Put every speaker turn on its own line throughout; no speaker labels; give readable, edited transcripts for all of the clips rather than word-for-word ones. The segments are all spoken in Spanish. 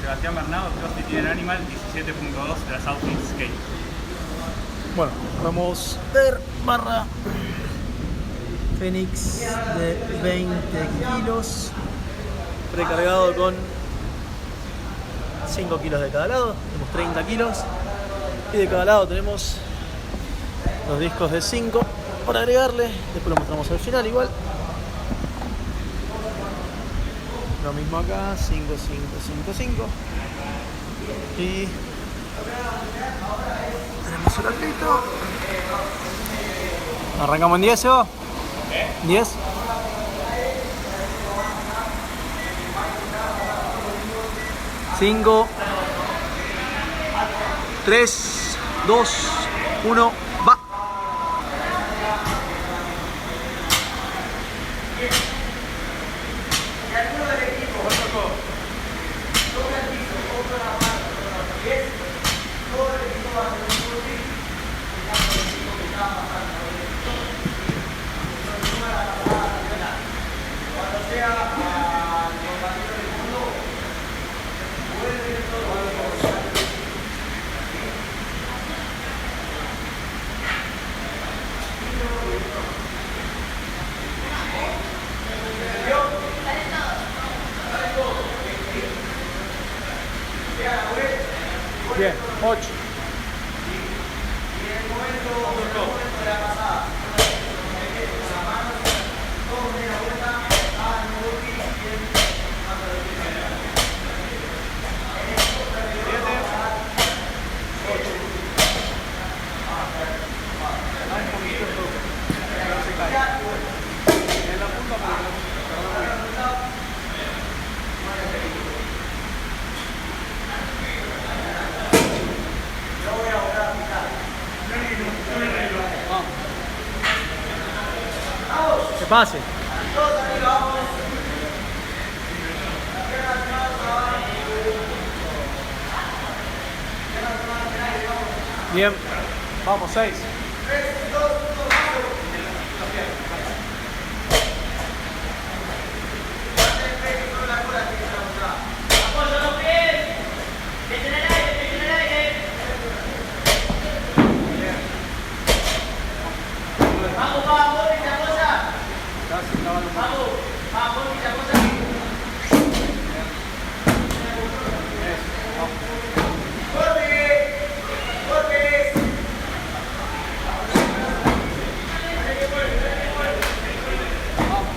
Sebastián Bernardo, CrossFit Tienen Animal 17.2 de la Southeast Skate.
Bueno, vamos a ver barra Fénix de 20 kilos, precargado con 5 kilos de cada lado, tenemos 30 kilos y de cada lado tenemos los discos de 5 para agregarle, después lo mostramos al final igual. Lo mismo acá, 5, 5, 5, 5 y tenemos el atlito. Arrancamos en 10, Seba. 10. Cinco, 3, 2, 1, va. Bien, 8. Que pase. Bien, vamos, 6.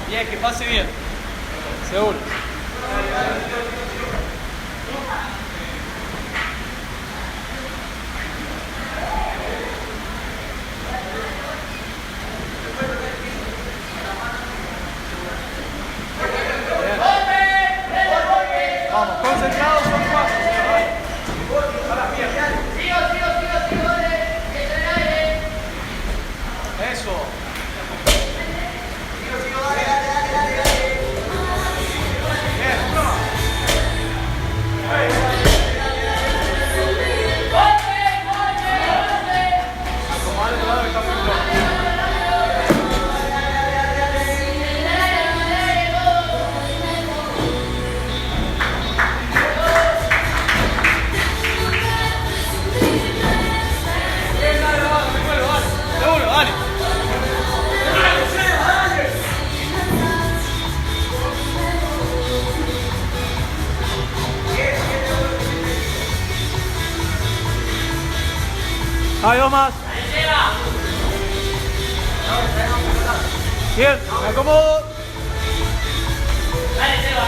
Bien, que pase bien. Seguro. Vamos, concentrados, son 4. Eso. Ahí dos más. Bien, me acomodo.
Dale, Seba,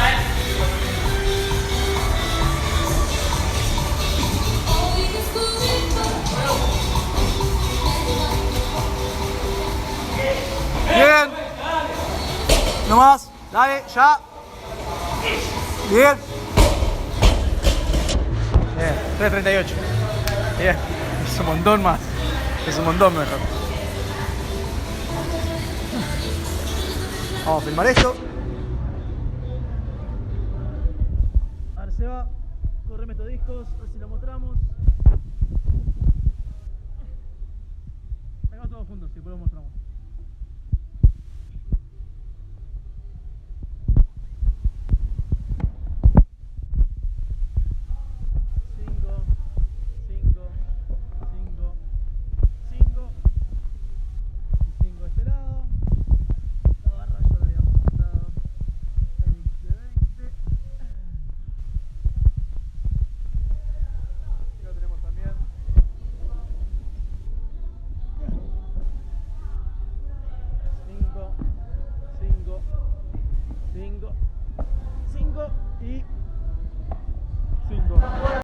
Bien. No más. Dale, ya. Bien. Bien, 3.38. Bien. Es un montón más. Es un montón mejor. Vamos a filmar esto. A ver, Seba, correme estos discos, a ver si lo mostramos. Hagamos todos juntos, si después lo mostramos. y